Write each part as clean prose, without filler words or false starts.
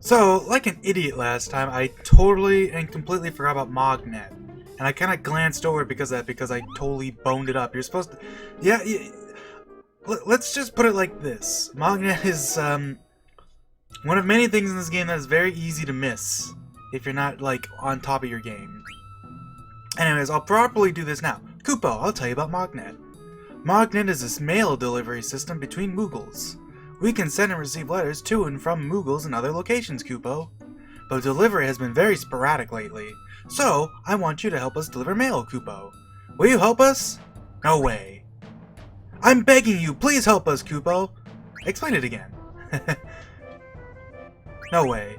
So, like an idiot last time, I totally and completely forgot about Mognet. And I kind of glanced over it because of that, because I totally boned it up. You're supposed to... Yeah, let's just put it like this. Mognet is, one of many things in this game that is very easy to miss if you're not, like, on top of your game. Anyways, I'll properly do this now. Kupo, I'll tell you about Mognet. Mognet is this mail delivery system between Moogles. We can send and receive letters to and from Moogles and other locations, Kupo. But delivery has been very sporadic lately, so I want you to help us deliver mail, Kupo. Will you help us? No way. I'm begging you, please help us, Kupo. Explain it again. No way.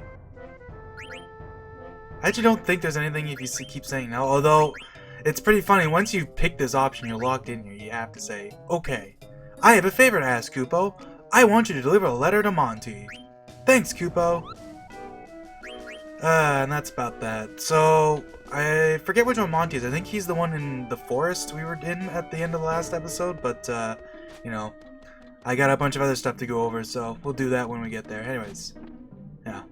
I actually don't think there's anything if you keep saying no, although it's pretty funny, once you pick this option, you're locked in here, you have to say, okay. I have a favor to ask, Kupo. I want you to deliver a letter to Monty. Thanks, Kupo. And that's about that. So, I forget which one Monty is. I think he's the one in the forest we were in at the end of the last episode, but, you know, I got a bunch of other stuff to go over, so we'll do that when we get there. Anyways, yeah.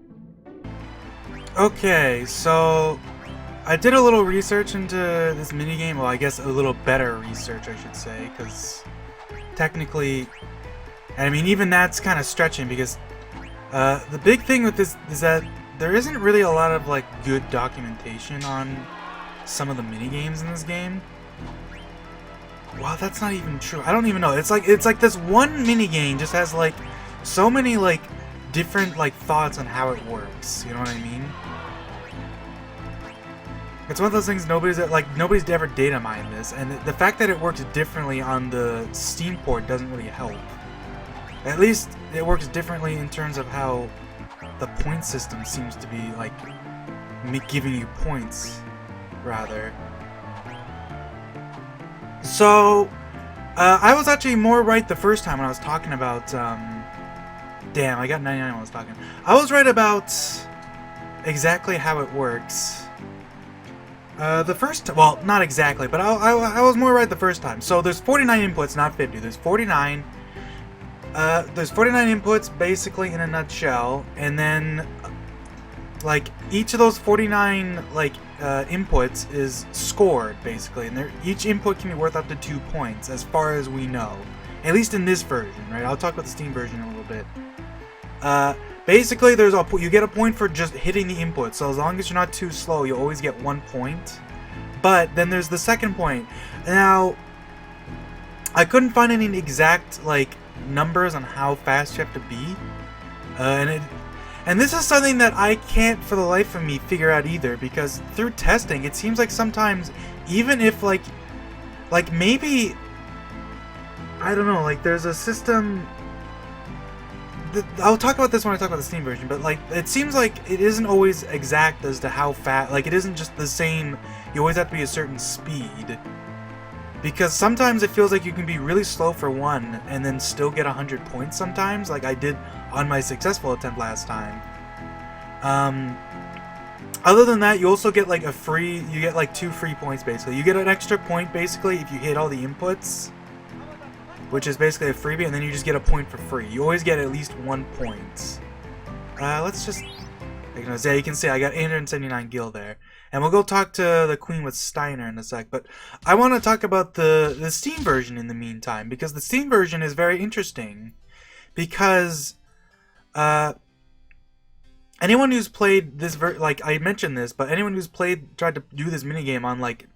Okay, so I did a little research into this minigame. Well, I guess a little better research, I should say, because technically... I mean, even that's kind of stretching because the big thing with this is that there isn't really a lot of like good documentation on some of the minigames in this game. Wow, that's not even true. I don't even know. It's like this one minigame just has like so many like different like thoughts on how it works. You know what I mean? It's one of those things nobody's ever data mined this, and the fact that it works differently on the Steam port doesn't really help. At least it works differently in terms of how the point system seems to be, like, giving you points, rather. So, I was actually more right the first time when I was talking about, damn, I got 99 when I was talking. I was right about exactly how it works. Well, not exactly, but I was more right the first time. So there's 49 inputs, not 50. There's 49. There's 49 inputs, basically, in a nutshell, and then, like, each of those 49, like, inputs is scored, basically, and each input can be worth up to 2 points, as far as we know. At least in this version, right? I'll talk about the Steam version in a little bit. Basically, you get a point for just hitting the input, so as long as you're not too slow, you always get 1 point. But then there's the second point. Now, I couldn't find any exact, like, numbers on how fast you have to be, and this is something that I can't for the life of me figure out either, because through testing it seems like sometimes even if like maybe I don't know, like there's a system I'll talk about this when I talk about the Steam version, but like it seems like it isn't always exact as to how fast, like it isn't just the same, you always have to be a certain speed. Because sometimes it feels like you can be really slow for one and then still get 100 points sometimes, like I did on my successful attempt last time. Other than that, you also get like you get like 2 free points basically. You get an extra point basically if you hit all the inputs, which is basically a freebie, and then you just get a point for free. You always get at least 1 point. Let's just... Yeah, you can see I got 879 gil there. And we'll go talk to the Queen with Steiner in a sec, but I want to talk about the Steam version in the meantime, because the Steam version is very interesting, because anyone who's played this, like I mentioned this, but anyone who's tried to do this minigame on like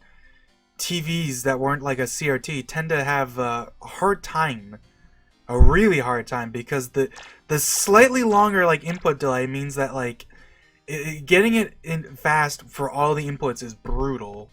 TVs that weren't like a CRT tend to have a hard time, a really hard time, because the slightly longer like input delay means that like getting it in fast for all the inputs is brutal.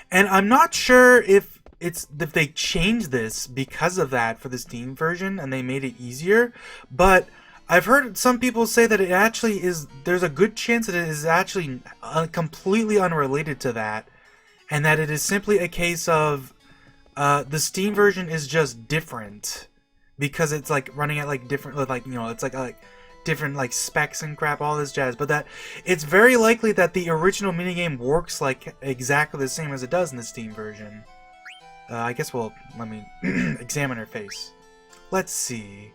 And I'm not sure if they changed this because of that for the Steam version and they made it easier, but I've heard some people say that it actually is, there's a good chance that it is actually completely unrelated to that, and that it is simply a case of the Steam version is just different because it's like running at like different, like, you know, it's like different like specs and crap, all this jazz, but that it's very likely that the original minigame works like exactly the same as it does in the Steam version. I guess let me examine her face. Let's see.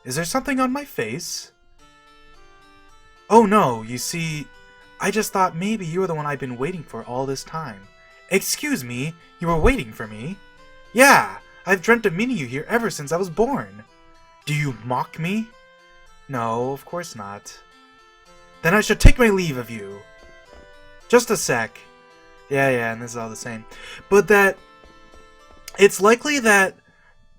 Is there something on my face? Oh no, you see, I just thought maybe you were the one I've been waiting for all this time. Excuse me, you were waiting for me? Yeah, I've dreamt of meeting you here ever since I was born. Do you mock me? No, of course not. Then I should take my leave of you. Just a sec. Yeah, and this is all the same. But that it's likely that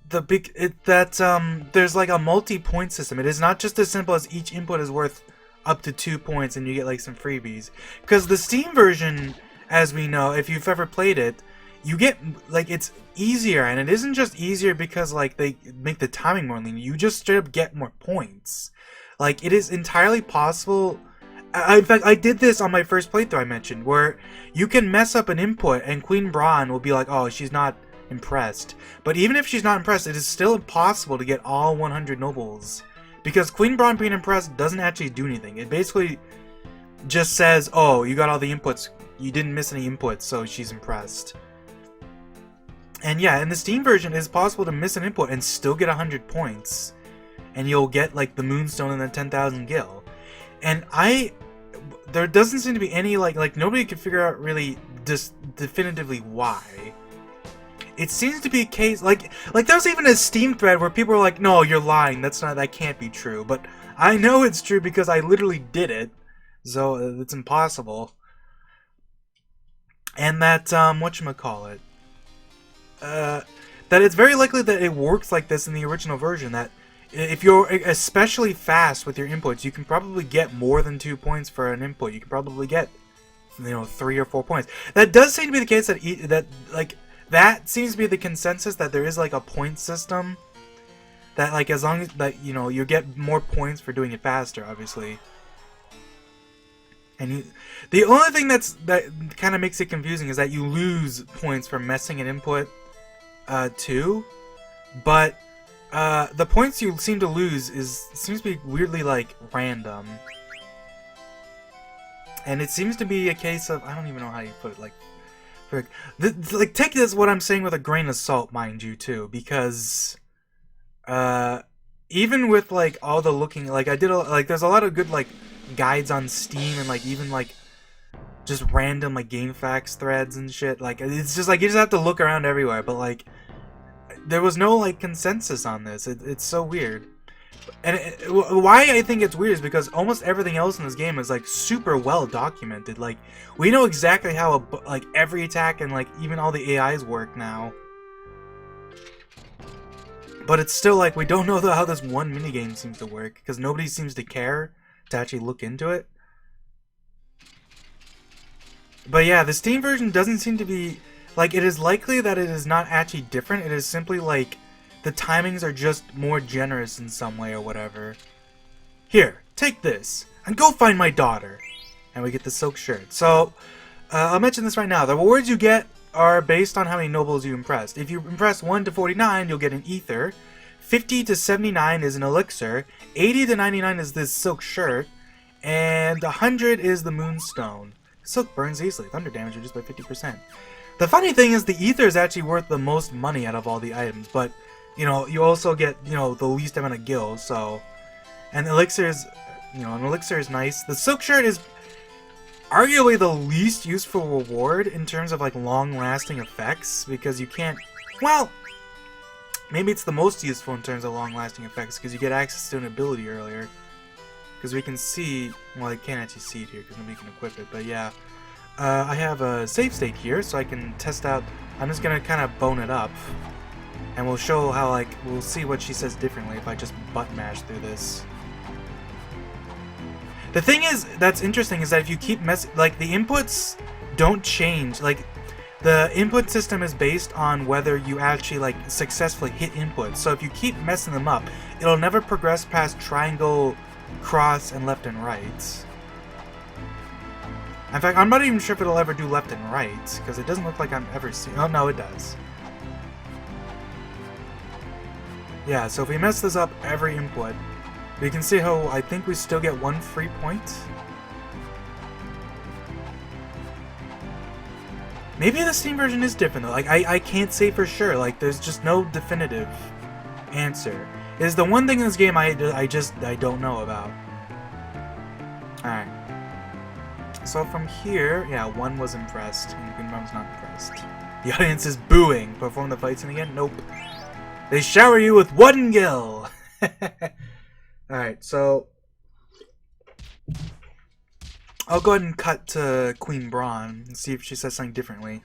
there's like a multi-point system. It is not just as simple as each input is worth up to 2 points and you get like some freebies. Because the Steam version, as we know, if you've ever played it, you get like it's easier, and it isn't just easier because like they make the timing more lenient. You just straight up get more points. Like it is entirely possible. In fact, I did this on my first playthrough I mentioned, where you can mess up an input and Queen Braun will be like, oh, she's not impressed. But even if she's not impressed, it is still impossible to get all 100 nobles. Because Queen Braun being impressed doesn't actually do anything. It basically just says, oh, you got all the inputs, you didn't miss any inputs, so she's impressed. And yeah, in the Steam version, it is possible to miss an input and still get 100 points. And you'll get like the Moonstone and the 10,000 gil. And there doesn't seem to be any like nobody could figure out really just definitively why. It seems to be a case like there's even a Steam thread where people are like, no, you're lying, that can't be true. But I know it's true because I literally did it, so it's impossible. And that whatchamacallit, that it's very likely that it works like this in the original version, that if you're especially fast with your inputs, you can probably get more than 2 points for an input. You can probably get, 3 or 4 points. That does seem to be the case, that seems to be the consensus, that there is like a point system that like as long as that you get more points for doing it faster, obviously. And the only thing that kind of makes it confusing is that you lose points for messing an input too, but the points you seem to lose seems to be weirdly like random. And it seems to be a case of, I don't even know how you put it, like take this what I'm saying with a grain of salt, mind you, too, because even with like all the looking, like I did there's a lot of good like guides on Steam and like even like just random like GameFAQs threads and shit. Like it's just like you just have to look around everywhere, but like there was no like consensus on this. It's so weird. And why I think it's weird is because almost everything else in this game is like super well documented. Like we know exactly how like every attack and like even all the AIs work now. But it's still like we don't know how this one minigame seems to work because nobody seems to care to actually look into it. But yeah, the Steam version doesn't seem to be like, it is likely that it is not actually different. It is simply like the timings are just more generous in some way or whatever. Here, take this, and go find my daughter. And we get the silk shirt. So, I'll mention this right now. The rewards you get are based on how many nobles you impressed. If you impress 1 to 49, you'll get an ether. 50 to 79 is an elixir. 80 to 99 is this silk shirt. And 100 is the moonstone. Silk burns easily. Thunder damage reduced by 50%. The funny thing is the ether is actually worth the most money out of all the items, but you also get, the least amount of gil, so. And elixir is, an elixir is nice. The silk shirt is arguably the least useful reward in terms of like long-lasting effects, because you can't, well, maybe it's the most useful in terms of long-lasting effects, because you get access to an ability earlier. Because we can see, well, I can't actually see it here because nobody can equip it, but yeah. I have a save state here, so I can test out. I'm just gonna kind of bone it up, and we'll show how, like, we'll see what she says differently if I just button mash through this. The thing is, that's interesting, is that if you keep like, the inputs don't change. Like, the input system is based on whether you actually, like, successfully hit inputs. So if you keep messing them up, it'll never progress past triangle, cross, and left and right. In fact, I'm not even sure if it'll ever do left and right, because it doesn't look like I'm ever seeing. Oh, no, it does. Yeah, so if we mess this up every input, we can see how I think we still get 1 free point. Maybe the Steam version is different, though. Like, I can't say for sure. Like, there's just no definitive answer. It is the one thing in this game I don't know about. Alright. So from here, yeah, one was impressed, and Queen Mom's not impressed. The audience is booing. Perform the fight scene again? Nope. They shower you with one gil! Alright, so... I'll go ahead and cut to Queen Braun and see if she says something differently.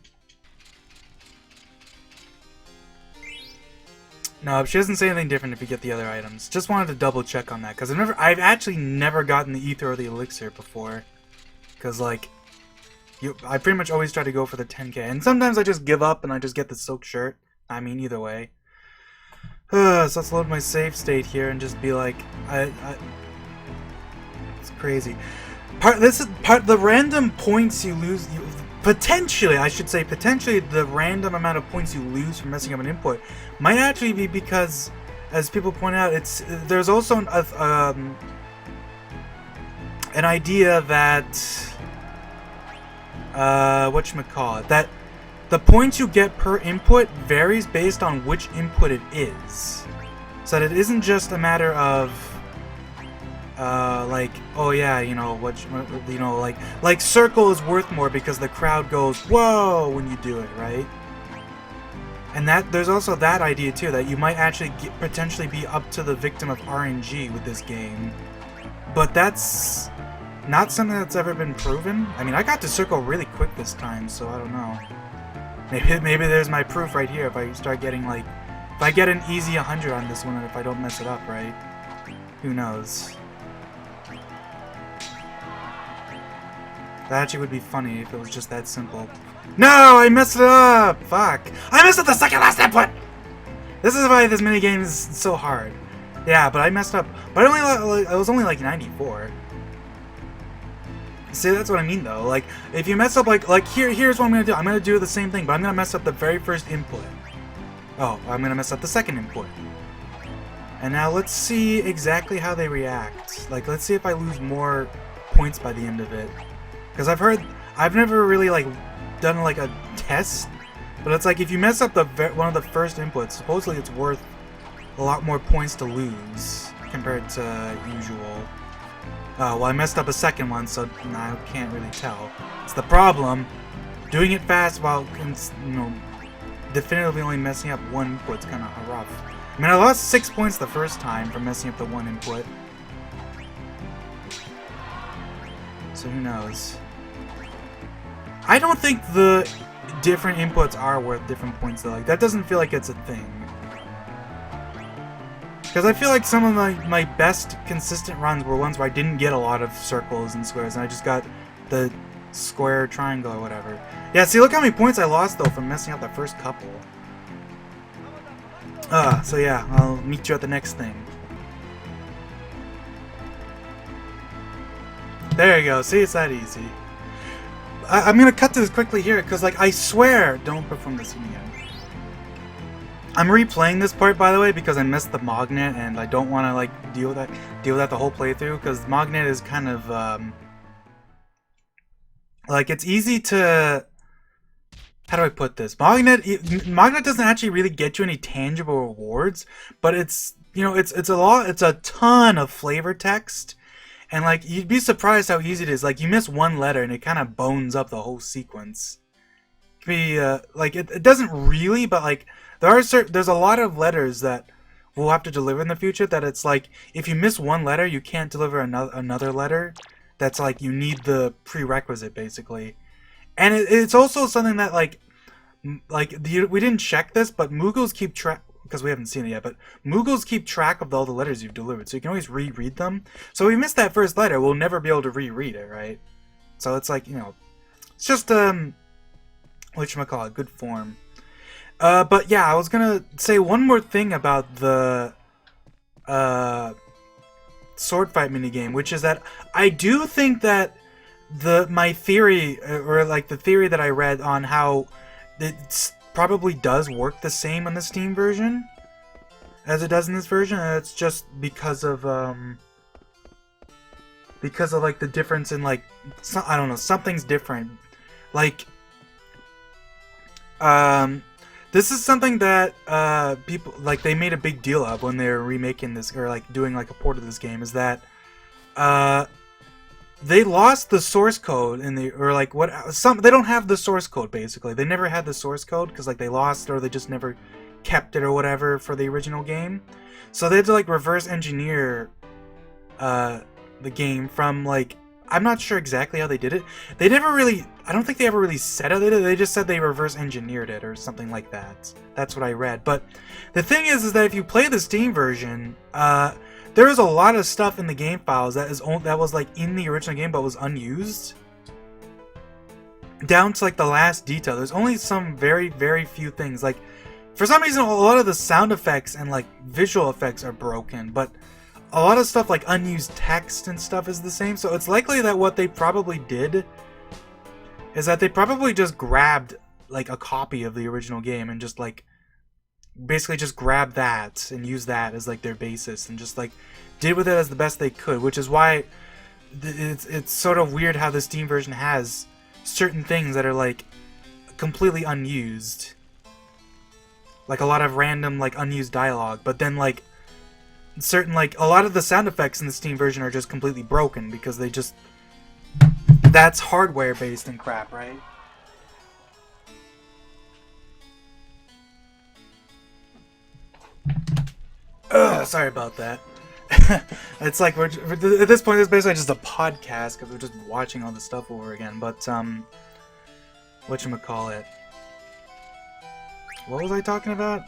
No, she doesn't say anything different if you get the other items. Just wanted to double check on that, because I've actually never gotten the Ether or the Elixir before. Because, like, I pretty much always try to go for the 10k. And sometimes I just give up and I just get the silk shirt. I mean, either way. So let's load my save state here and just be like, it's crazy. The random points you lose, potentially, I should say, potentially the random amount of points you lose from messing up an input might actually be because, as people point out, there's also an idea that whatchamacallit, that the points you get per input varies based on which input it is. So that it isn't just a matter of like, oh yeah, you know, like circle is worth more because the crowd goes, whoa, when you do it, right? And that there's also that idea too, that you might actually potentially be up to the victim of RNG with this game. But that's not something that's ever been proven. I mean, I got to circle really quick this time, so I don't know. Maybe there's my proof right here if I start getting, like, if I get an easy 100 on this one and if I don't mess it up, right? Who knows? That actually would be funny if it was just that simple. No! I messed it up! Fuck! I messed up the second last input! This is why this minigame is so hard. Yeah, but I messed up. But I was only like 94. See, that's what I mean though. Like, if you mess up, like here's what I'm gonna do. I'm gonna do the same thing, but I'm gonna mess up the very first input. Oh, I'm gonna mess up the second input. And now let's see exactly how they react. Like, let's see if I lose more points by the end of it. Because I've never really, like, done, like, a test. But it's like, if you mess up one of the first inputs, supposedly it's worth a lot more points to lose compared to usual. Oh, well, I messed up a second one, so I can't really tell. It's the problem. Doing it fast while, you know, definitively only messing up one input's kind of rough. I mean, I lost 6 points the first time for messing up the one input. So who knows? I don't think the different inputs are worth different points though. Like, that doesn't feel like it's a thing. Because I feel like some of my best consistent runs were ones where I didn't get a lot of circles and squares, and I just got the square, triangle, or whatever. Yeah, see, look how many points I lost, though, from messing up the first couple. So yeah, I'll meet you at the next thing. There you go, see, it's that easy. I'm gonna cut to this quickly here, because, like, I swear, don't perform this again. I'm replaying this part, by the way, because I missed the Mognet, and I don't want to, like, deal with that the whole playthrough, because Mognet is kind of, like, it's easy to, how do I put this? Mognet doesn't actually really get you any tangible rewards, but it's, you know, it's a ton of flavor text, and, like, you'd be surprised how easy it is. Like, you miss one letter, and it kind of bones up the whole sequence. It can be, like, it doesn't really, but, like, there's a lot of letters that we'll have to deliver in the future that it's like, if you miss one letter, you can't deliver another letter. That's like, you need the prerequisite, basically. And it's also something that, we didn't check this, but Moogles keep track, because we haven't seen it yet, but Moogles keep track of all the letters you've delivered, so you can always reread them. So if we miss that first letter, we'll never be able to reread it, right? So it's like, you know, it's just, whatchamacallit, good form. But yeah, I was gonna say one more thing about the sword fight minigame, which is that I do think that my theory, or like the theory that I read on how it probably does work the same on the Steam version as it does in this version, and it's just because of like the difference in, like, I don't know, something's different. Like, this is something that people, like, they made a big deal of when they were remaking this, or like doing like a port of this game, is that they lost the source code in the, or like what, some, they don't have the source code basically. They never had the source code because like they lost or they just never kept it or whatever for the original game. So they had to like reverse engineer the game from like, I'm not sure exactly how they did it. They never really, I don't think they ever really said how they did it. They just said they reverse engineered it or something like that. That's what I read. But the thing is that if you play the Steam version, there is a lot of stuff in the game files that was like in the original game but was unused. Down to like the last detail. There's only some very, very few things. Like, for some reason, a lot of the sound effects and like visual effects are broken, but a lot of stuff like unused text and stuff is the same. So it's likely that what they probably did is that they probably just grabbed like a copy of the original game and just like basically just grabbed that and used that as like their basis and just like did with it as the best they could, which is why it's sort of weird how the Steam version has certain things that are like completely unused, like a lot of random like unused dialogue, but then like certain like a lot of the sound effects in the Steam version are just completely broken because they just, that's hardware based and crap, right? Ugh, sorry about that. It's like we're at this point it's basically just a podcast because we're just watching all this stuff over again. But whatchamacallit, what was I talking about?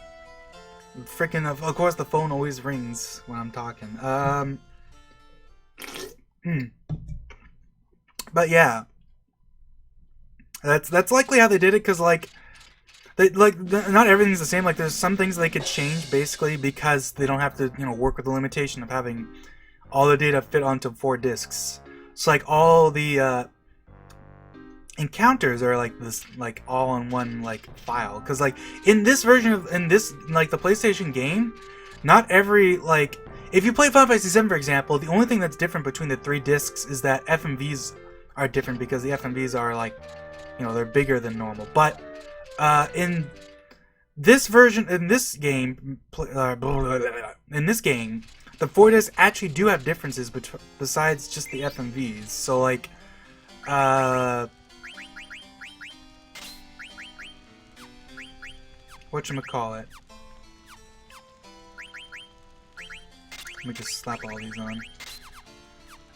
Freaking, of course the phone always rings when I'm talking. But yeah, that's likely how they did it, because like not everything's the same. Like there's some things they could change basically because they don't have to, you know, work with the limitation of having all the data fit onto 4 discs. So like all the encounters are like this, like all in one like file, because like in this version of like the PlayStation game, not every, like if you play Final Fantasy VII for example, the only thing that's different between the 3 discs is that FMVs are different because the FMVs are like, you know, they're bigger than normal. But in this version, in this game, the 4 discs actually do have differences besides just the FMVs. So like whatchamacallit, let me just slap all these on.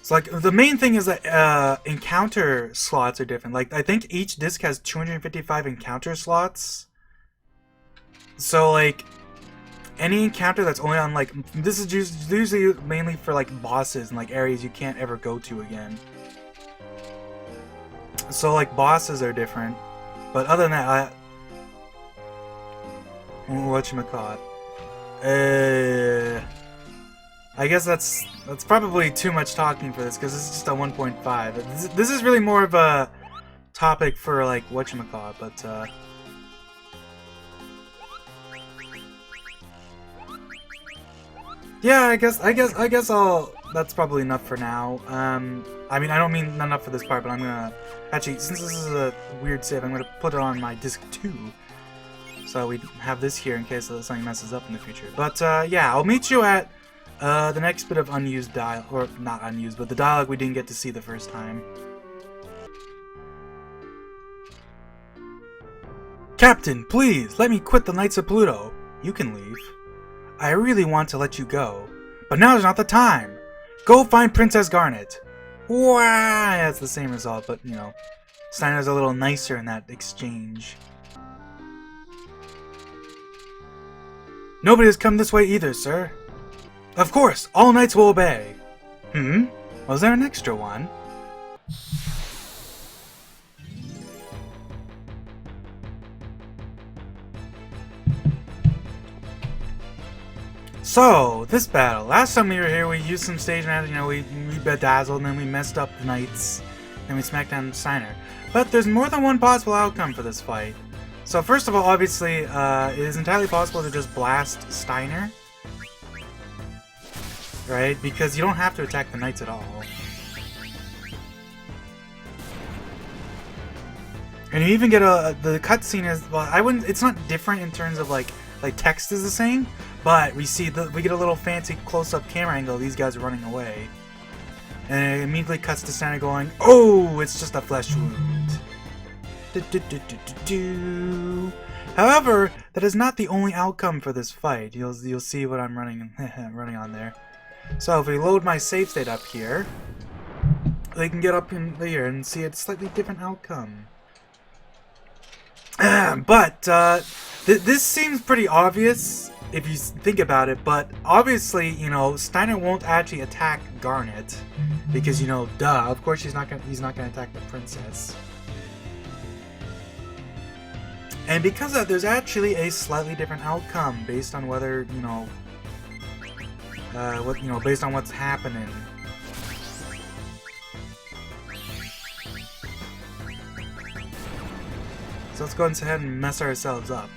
So like the main thing is that encounter slots are different. Like I think each disc has 255 encounter slots. So like any encounter that's only on like, this is usually mainly for like bosses and like areas you can't ever go to again. So like bosses are different, but other than that, whatchamacallit, I guess that's probably too much talking for this because this is just a 1.5. This is really more of a topic for like whatchamacallit, but yeah, I guess that's probably enough for now. I mean, I don't mean not enough for this part, but I'm gonna actually, since this is a weird save, I'm gonna put it on my disc 2. So we have this here in case something messes up in the future. But yeah, I'll meet you at the next bit of unused dialogue, or not unused, but the dialogue we didn't get to see the first time. Captain, please, let me quit the Knights of Pluto. You can leave. I really want to let you go, but now's not the time. Go find Princess Garnet. Wow, that's the same result, but you know, Steiner's a little nicer in that exchange. Nobody has come this way either, sir. Of course, all knights will obey. Was there an extra one? So, this battle. Last time we were here, we used some stage magic, you know, we bedazzled, and then we messed up the knights, and we smacked down Steiner. But there's more than one possible outcome for this fight. So first of all, obviously, it is entirely possible to just blast Steiner. Right? Because you don't have to attack the knights at all. And you even get the cutscene is, well, I wouldn't, it's not different in terms of like text is the same, but we get a little fancy close-up camera angle, these guys are running away. And it immediately cuts to Steiner going, "Oh, it's just a flesh wound." However, that is not the only outcome for this fight. You'll see what I'm running on there. So if we load my save state up here, they can get up in here and see a slightly different outcome. But this seems pretty obvious if you think about it. But obviously, you know, Steiner won't actually attack Garnet because, you know, duh. Of course, he's not gonna attack the princess. And because of that, there's actually a slightly different outcome based on whether, you know, based on what's happening. So let's go ahead and mess ourselves up.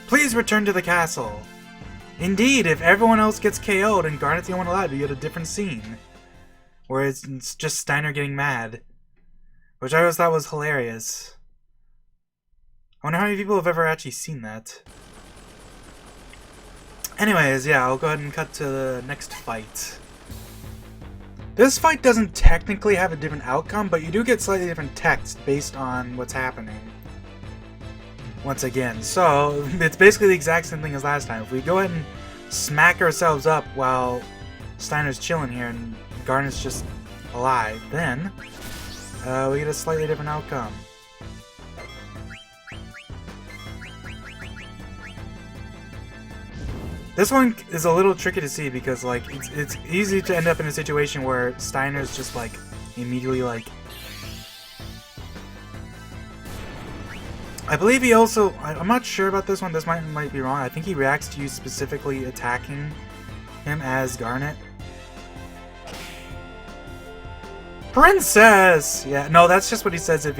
Please return to the castle. Indeed, if everyone else gets KO'd and Garnet's the only one alive, you get a different scene. Where it's just Steiner getting mad. Which I always thought was hilarious. I wonder how many people have ever actually seen that. Anyways, yeah, I'll go ahead and cut to the next fight. This fight doesn't technically have a different outcome, but you do get slightly different text based on what's happening. Once again, so it's basically the exact same thing as last time. If we go ahead and smack ourselves up while Steiner's chilling here and Garnet's just alive, then we get a slightly different outcome. This one is a little tricky to see because, like, it's easy to end up in a situation where Steiner's just, like, immediately, like... I believe he also... I'm not sure about this one, this might be wrong. I think he reacts to you specifically attacking him as Garnet. Princess! Yeah, no, that's just what he says if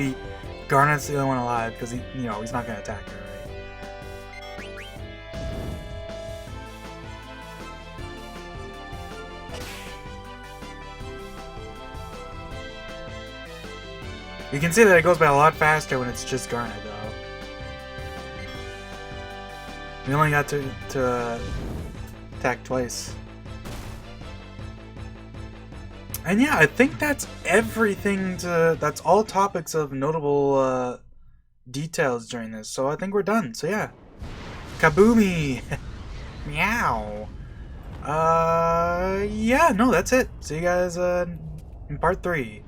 Garnet's the only one alive, because he's not gonna attack her, right? You can see that it goes by a lot faster when it's just Garnet, though. We only got to attack twice. And yeah, I think that's everything that's all topics of notable details during this. So I think we're done. So yeah. Kaboomy! Meow! Yeah, no, that's it. See you guys in part 3.